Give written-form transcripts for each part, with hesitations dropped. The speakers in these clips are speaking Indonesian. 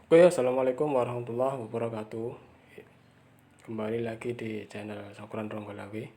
Oke, assalamualaikum warahmatullahi wabarakatuh. Kembali lagi di channel Sokran Ronggolawi.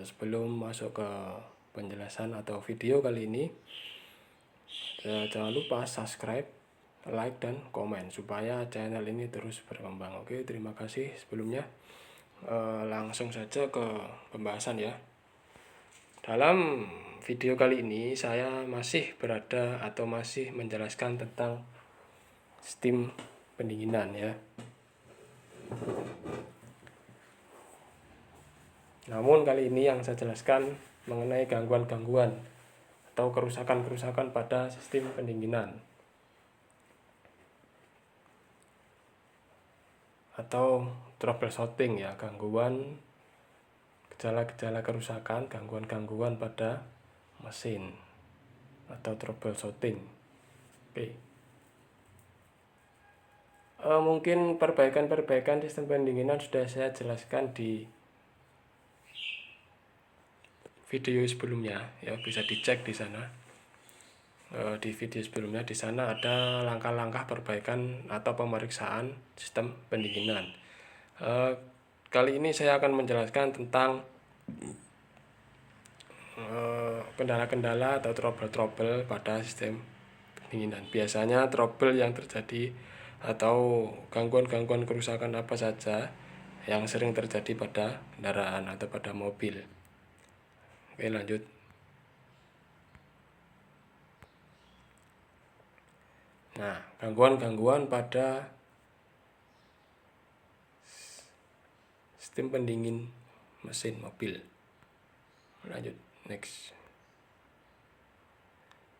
Sebelum masuk ke penjelasan atau video kali ini, jangan lupa subscribe, like, dan komen supaya channel ini terus berkembang. Oke, terima kasih sebelumnya. Langsung saja ke pembahasan ya. Dalam video kali ini saya masih berada atau masih menjelaskan tentang sistem pendinginan ya. Namun kali ini yang saya jelaskan mengenai gangguan-gangguan atau kerusakan-kerusakan pada sistem pendinginan atau troubleshooting ya, gangguan, gejala-gejala kerusakan, gangguan-gangguan pada mesin atau troubleshooting. Oke. Mungkin perbaikan-perbaikan sistem pendinginan sudah saya jelaskan di video sebelumnya ya, bisa dicek di sana. Di video sebelumnya di sana ada langkah-langkah perbaikan atau pemeriksaan sistem pendinginan. Kali ini saya akan menjelaskan tentang kendala-kendala atau trouble-trouble pada sistem pendinginan. Biasanya trouble yang terjadi atau gangguan-gangguan kerusakan apa saja yang sering terjadi pada kendaraan atau pada mobil. Oke, lanjut. Nah, gangguan-gangguan pada sistem pendingin mesin mobil. Lanjut, next.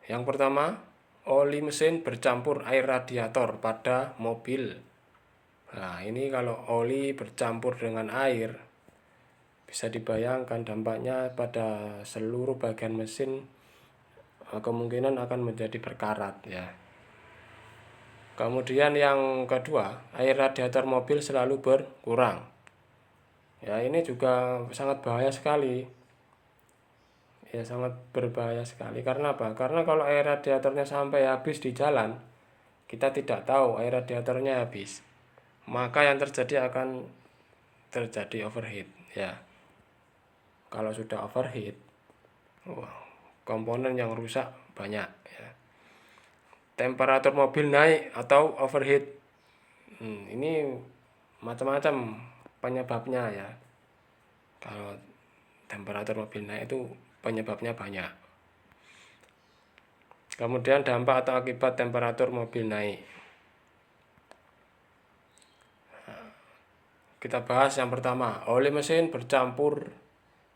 Yang pertama, oli mesin bercampur air radiator pada mobil. Nah, ini kalau oli bercampur dengan air, bisa dibayangkan dampaknya pada seluruh bagian mesin kemungkinan akan menjadi berkarat ya. Kemudian yang kedua, air radiator mobil selalu berkurang. Ya, ini juga sangat bahaya sekali. Ya, sangat berbahaya sekali. Karena apa? Karena kalau air radiatornya sampai habis di jalan, kita tidak tahu air radiatornya habis. Maka yang terjadi akan terjadi overheat ya. Kalau sudah overheat, komponen yang rusak banyak ya. Temperatur mobil naik atau overheat, ini macam-macam penyebabnya ya. Kalau temperatur mobil naik itu penyebabnya banyak. Kemudian dampak atau akibat temperatur mobil naik. Kita bahas yang pertama, oli mesin bercampur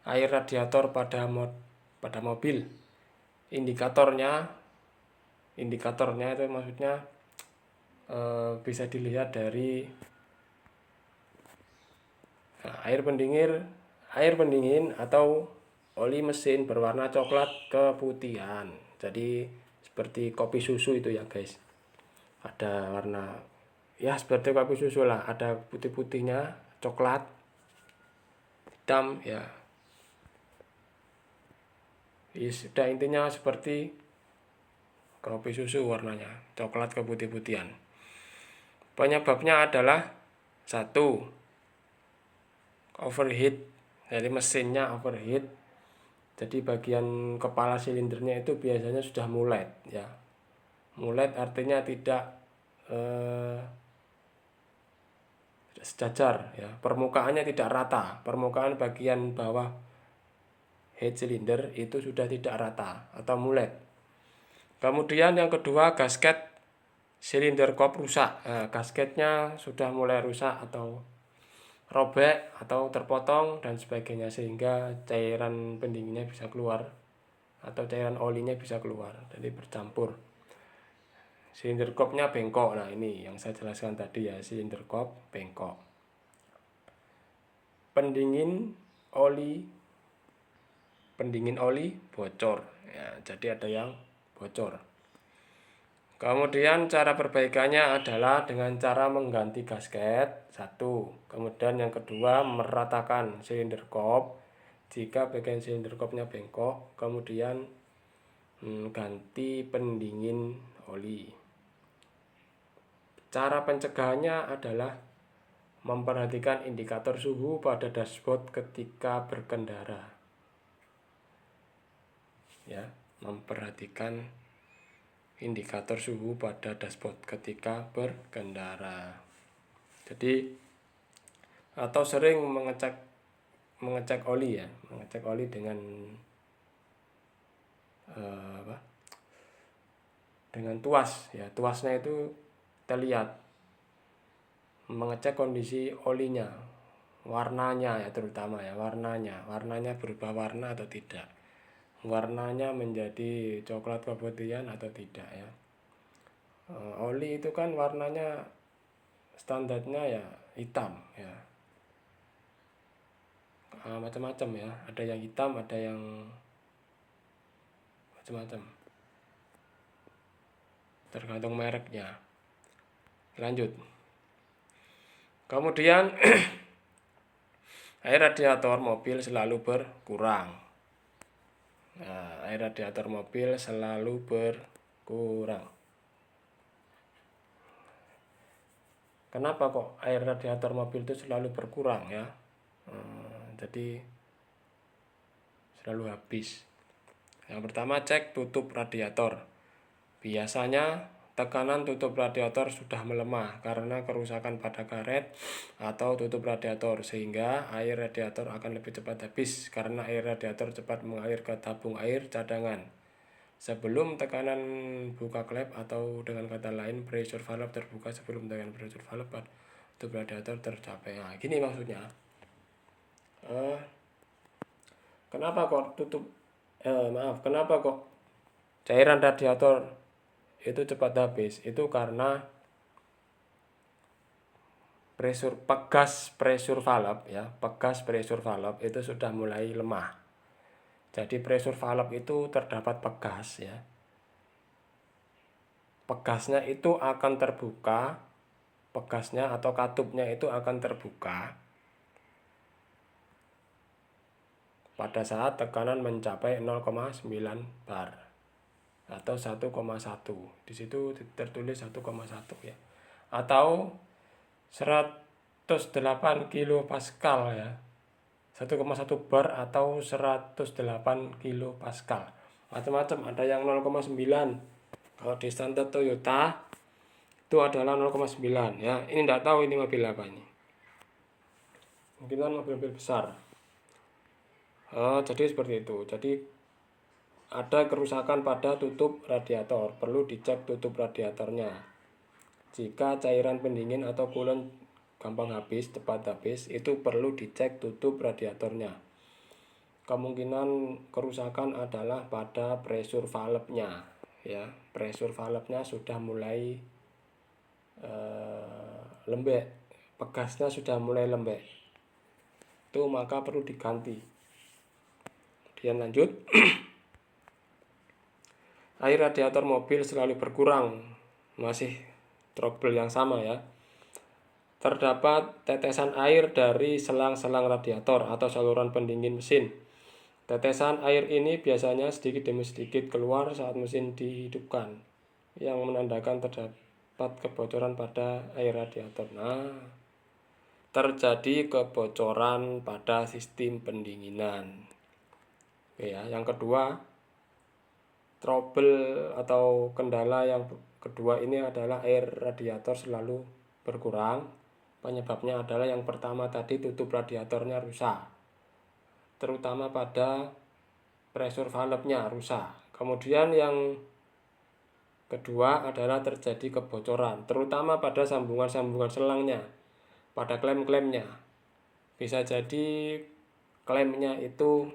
air radiator pada mobil. Indikatornya itu maksudnya bisa dilihat dari air pendingin atau oli mesin berwarna coklat keputihan. Jadi seperti kopi susu itu ya guys. Ada warna ya seperti kopi susu lah, ada putih-putihnya, coklat, hitam ya. Sudah intinya seperti kopi susu warnanya, coklat keputih-putihan. Penyebabnya adalah satu, overheat. Jadi mesinnya overheat. Jadi bagian kepala silindernya itu biasanya sudah mulet ya. Mulet artinya tidak sejajar ya. Permukaannya tidak rata. Permukaan bagian bawah head cylinder itu sudah tidak rata atau mulet. Kemudian yang kedua, gasket silinder kop rusak. Nah, gasketnya sudah mulai rusak atau robek atau terpotong dan sebagainya, sehingga cairan pendinginnya bisa keluar atau cairan olinya bisa keluar, jadi bercampur. Silinder kopnya bengkok. Nah, ini yang saya jelaskan tadi ya, silinder kop bengkok. Pendingin oli bocor ya, jadi ada yang bocor. Kemudian cara perbaikannya adalah dengan cara mengganti gasket satu. Kemudian yang kedua, meratakan silinder kop jika bagian silinder kopnya bengkok. Kemudian ganti pendingin oli. Cara pencegahannya adalah memperhatikan indikator suhu pada dashboard ketika berkendara. Ya, memperhatikan indikator suhu pada dashboard ketika berkendara. Jadi atau sering mengecek oli ya, mengecek oli dengan dengan tuas ya. Tuasnya itu terlihat, mengecek kondisi olinya, warnanya ya, terutama ya, warnanya berubah warna atau tidak, warnanya menjadi coklat keputihan atau tidak ya. Oli itu kan warnanya standarnya ya hitam ya, macam-macam ya, ada yang hitam, ada yang macam-macam, tergantung mereknya. Lanjut. Kemudian air radiator mobil selalu berkurang. Nah, air radiator mobil selalu berkurang. Kenapa kok air radiator mobil itu selalu berkurang ya? Jadi selalu habis. Yang pertama, cek tutup radiator. Biasanya tekanan tutup radiator sudah melemah karena kerusakan pada karet atau tutup radiator, sehingga air radiator akan lebih cepat habis karena air radiator cepat mengalir ke tabung air cadangan sebelum tekanan buka klep, atau dengan kata lain pressure valve terbuka sebelum tekanan pressure valve tutup radiator tercapai. Nah, gini maksudnya. Kenapa kok cairan radiator itu cepat habis? Itu karena pegas pressure valve ya, pegas pressure valve itu sudah mulai lemah. Jadi pressure valve itu terdapat pegas ya. Pegasnya itu akan terbuka, pegasnya atau katupnya itu akan terbuka pada saat tekanan mencapai 0,9 bar atau 1,1. Di situ tertulis 1,1 ya. Atau 108 kilopascal ya. 1,1 bar atau 108 kilopascal. Macam-macam, ada yang 0,9. Kalau di standar Toyota itu adalah 0,9 ya. Ini enggak tahu ini mobil apa ini. Mungkin kan mobil-mobil besar. Jadi seperti itu. Jadi ada kerusakan pada tutup radiator, perlu dicek tutup radiatornya. Jika cairan pendingin atau coolant gampang habis, cepat habis, itu perlu dicek tutup radiatornya. Kemungkinan kerusakan adalah pada pressure valve-nya ya. Pressure valve-nya sudah mulai lembek, pegasnya sudah mulai lembek. Itu maka perlu diganti. Kemudian lanjut. Air radiator mobil selalu berkurang. Masih trouble yang sama ya. Terdapat tetesan air dari selang-selang radiator atau saluran pendingin mesin. Tetesan air ini biasanya sedikit demi sedikit keluar saat mesin dihidupkan, yang menandakan terdapat kebocoran pada air radiator. Nah, terjadi kebocoran pada sistem pendinginan. Oke ya, yang kedua, trouble atau kendala yang kedua ini adalah air radiator selalu berkurang. Penyebabnya adalah yang pertama tadi, tutup radiatornya rusak, terutama pada pressure valve-nya rusak. Kemudian yang kedua adalah terjadi kebocoran, terutama pada sambungan-sambungan selangnya, pada klem-klemnya. Bisa jadi klemnya itu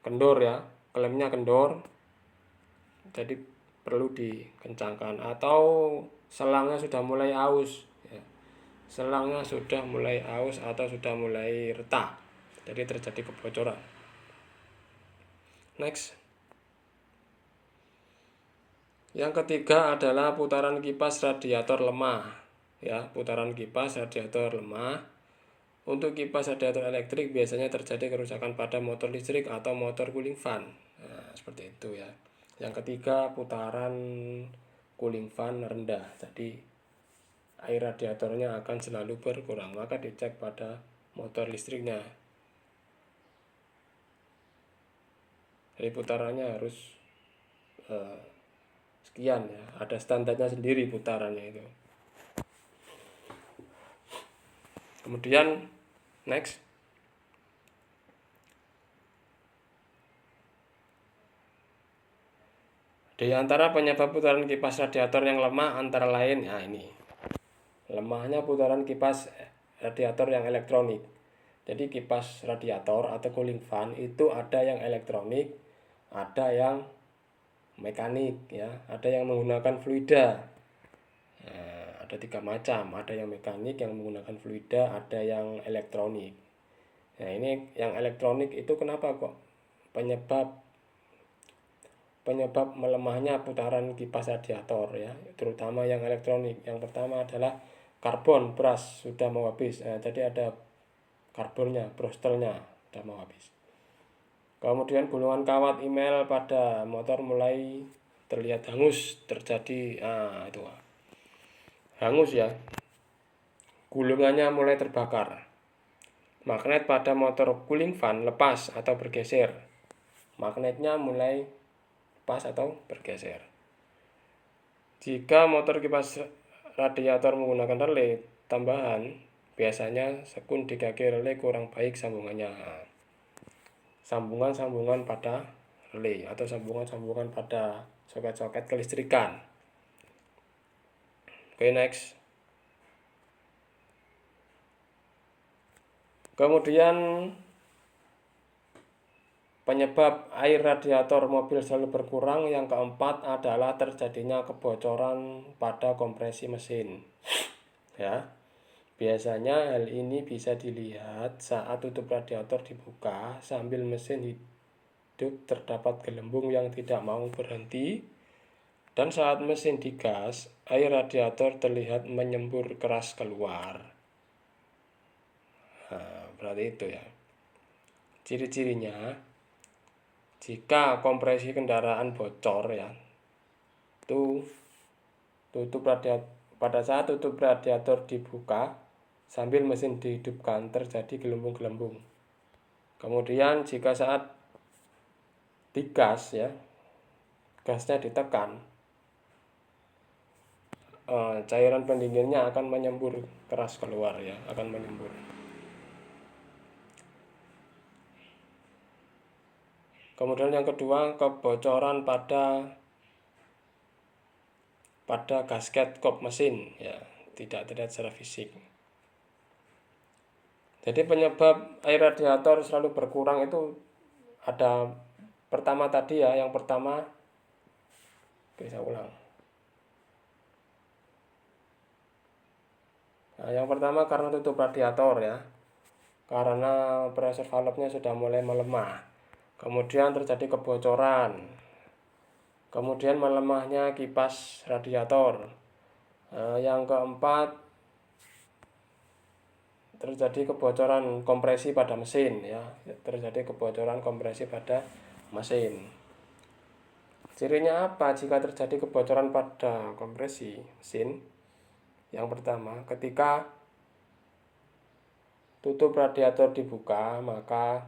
kendor ya, klemnya kendor, jadi perlu dikencangkan. Atau selangnya sudah mulai aus ya. Selangnya sudah mulai aus atau sudah mulai retak, jadi terjadi kebocoran. Next. Yang ketiga adalah putaran kipas radiator lemah ya. Putaran kipas radiator lemah. Untuk kipas radiator elektrik biasanya terjadi kerusakan pada motor listrik atau motor cooling fan. Nah, seperti itu ya. Yang ketiga, putaran cooling fan rendah. Jadi air radiatornya akan selalu berkurang. Maka dicek pada motor listriknya. Jadi putarannya harus sekian ya. Ada standarnya sendiri putarannya itu. Kemudian next. Di antara penyebab putaran kipas radiator yang lemah antara lain, ya ini. Lemahnya putaran kipas radiator yang elektronik. Jadi kipas radiator atau cooling fan itu ada yang elektronik, ada yang mekanik ya, ada yang menggunakan fluida. Nah, ada 3 macam, ada yang mekanik, yang menggunakan fluida, ada yang elektronik. Nah, ini yang elektronik itu kenapa kok penyebab melemahnya putaran kipas radiator ya, terutama yang elektronik. Yang pertama adalah karbon brush sudah mau habis. Nah, jadi ada karbonnya, brustelnya sudah mau habis. Kemudian gulungan kawat email pada motor mulai terlihat hangus, terjadi itu hangus ya, gulungannya mulai terbakar. Magnet pada motor cooling fan lepas atau bergeser. Magnetnya mulai lepas atau bergeser. Jika motor kipas radiator menggunakan relay tambahan, biasanya sekun di kaki relay kurang baik sambungannya. Sambungan-sambungan pada relay atau sambungan-sambungan pada soket-soket kelistrikan. Oke, next. Kemudian penyebab air radiator mobil selalu berkurang yang keempat adalah terjadinya kebocoran pada kompresi mesin. Ya. Biasanya hal ini bisa dilihat saat tutup radiator dibuka sambil mesin hidup terdapat gelembung yang tidak mau berhenti, dan saat mesin digas, air radiator terlihat menyembur keras keluar. Nah, berarti itu ya. Ciri-cirinya, jika kompresi kendaraan bocor ya, pada saat tutup radiator dibuka sambil mesin dihidupkan terjadi gelembung-gelembung. Kemudian jika saat digas ya, gasnya ditekan, cairan pendinginnya akan menyembur keras keluar ya, akan menyembur. Kemudian yang kedua, kebocoran pada gasket kop mesin ya, tidak terlihat secara fisik. Jadi penyebab air radiator selalu berkurang itu ada pertama tadi ya, yang pertama bisa ulang. Nah, yang pertama karena tutup radiator ya, karena pressure valve-nya sudah mulai melemah. Kemudian terjadi kebocoran. Kemudian melemahnya kipas radiator. Yang keempat terjadi kebocoran kompresi pada mesin ya, terjadi kebocoran kompresi pada mesin. Cirinya apa jika terjadi kebocoran pada kompresi mesin? Yang pertama, ketika tutup radiator dibuka, maka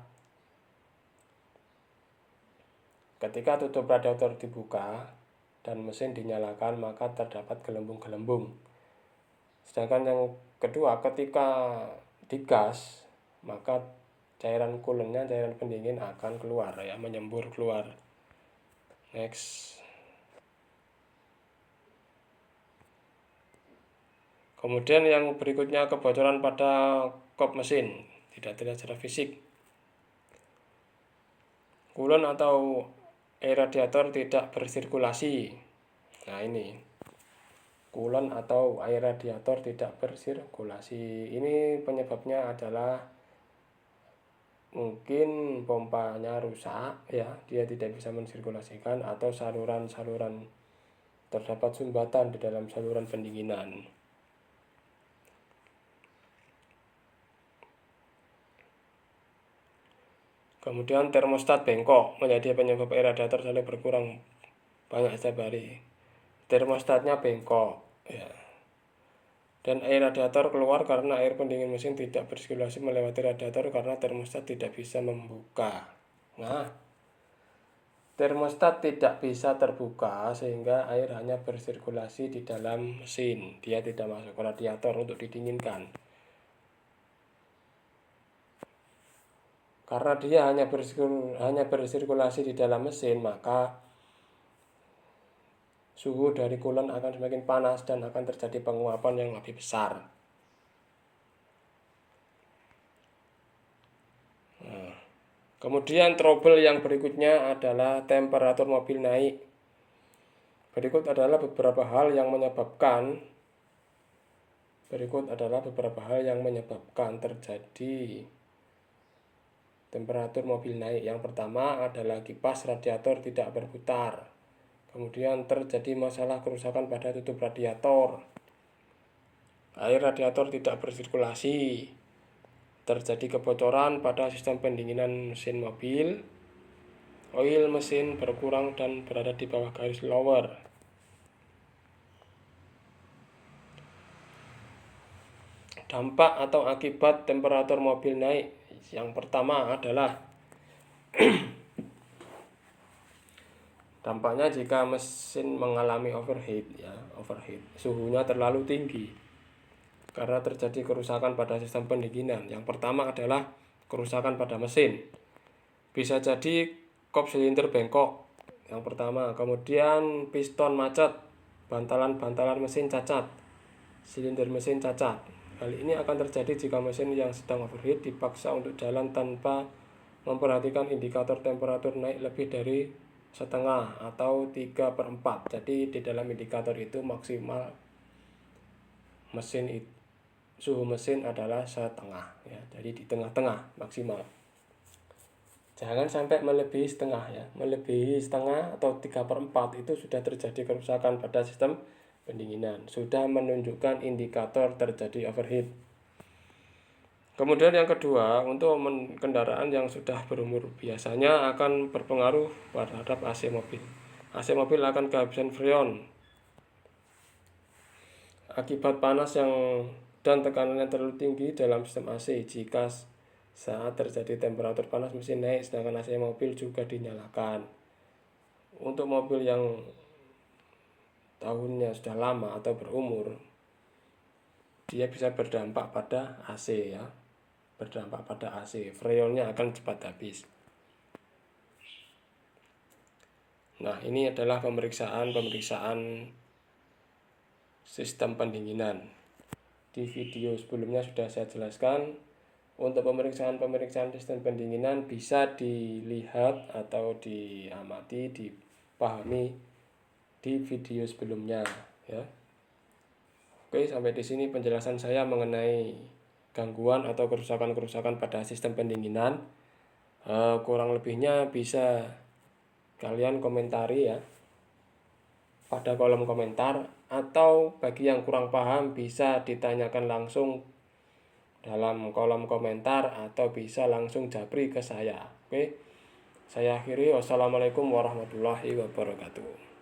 dan mesin dinyalakan, maka terdapat gelembung-gelembung. Sedangkan yang kedua, ketika digas, maka cairan coolant-nya, cairan pendingin akan keluar ya, menyembur keluar. Next. Kemudian yang berikutnya, kebocoran pada kop mesin, tidak terlihat secara fisik. Coolant atau air radiator tidak bersirkulasi. Nah, ini coolant atau air radiator tidak bersirkulasi. Ini penyebabnya adalah mungkin pompanya rusak ya, dia tidak bisa mensirkulasikan, atau saluran-saluran terdapat sumbatan di dalam saluran pendinginan. Kemudian termostat bengkok menjadi penyebab air radiator selalu berkurang banyak setiap hari. termostatnya bengkok ya. Dan air radiator keluar karena air pendingin mesin tidak bersirkulasi melewati radiator karena termostat tidak bisa membuka. Nah, termostat tidak bisa terbuka sehingga air hanya bersirkulasi di dalam mesin. Dia tidak masuk ke radiator untuk didinginkan. Karena dia hanya bersirkulasi di dalam mesin, maka suhu dari coolant akan semakin panas dan akan terjadi penguapan yang lebih besar. Kemudian trouble yang berikutnya adalah temperatur mobil naik. Berikut adalah beberapa hal yang menyebabkan terjadi temperatur mobil naik. Yang pertama adalah kipas radiator tidak berputar. Kemudian terjadi masalah kerusakan pada tutup radiator. Air radiator tidak bersirkulasi. Terjadi kebocoran pada sistem pendinginan mesin mobil. Oil mesin berkurang dan berada di bawah garis lower. Dampak atau akibat temperatur mobil naik. Yang pertama adalah dampaknya jika mesin mengalami overheat. Suhunya terlalu tinggi karena terjadi kerusakan pada sistem pendinginan. Yang pertama adalah kerusakan pada mesin. Bisa jadi kop silinder bengkok. Yang pertama, kemudian piston macet, bantalan-bantalan mesin cacat, silinder mesin cacat. Hal ini akan terjadi jika mesin yang sedang overheat dipaksa untuk jalan tanpa memperhatikan indikator temperatur naik lebih dari setengah atau 3/4. Jadi di dalam indikator itu maksimal suhu mesin adalah setengah ya. Jadi di tengah-tengah maksimal. Jangan sampai melebihi setengah ya. Melebihi setengah atau 3/4 itu sudah terjadi kerusakan pada sistem pendinginan. Sudah menunjukkan indikator terjadi overheat. Kemudian yang kedua, untuk kendaraan yang sudah berumur biasanya akan berpengaruh terhadap AC mobil. AC mobil akan kehabisan freon akibat panas dan tekanan yang terlalu tinggi dalam sistem AC. Jika saat terjadi temperatur panas mesin naik sedangkan AC mobil juga dinyalakan. Untuk mobil yang tahunnya sudah lama atau berumur, dia bisa berdampak pada AC ya. Freonnya akan cepat habis. Nah, ini adalah pemeriksaan sistem pendinginan. Di video sebelumnya sudah saya jelaskan. Untuk pemeriksaan sistem pendinginan bisa dilihat atau diamati, dipahami di video sebelumnya ya. Oke, sampai di sini penjelasan saya mengenai gangguan atau kerusakan pada sistem pendinginan. Kurang lebihnya bisa kalian komentari ya pada kolom komentar, atau bagi yang kurang paham bisa ditanyakan langsung dalam kolom komentar atau bisa langsung japri ke saya. Oke, saya akhiri. Wassalamualaikum warahmatullahi wabarakatuh.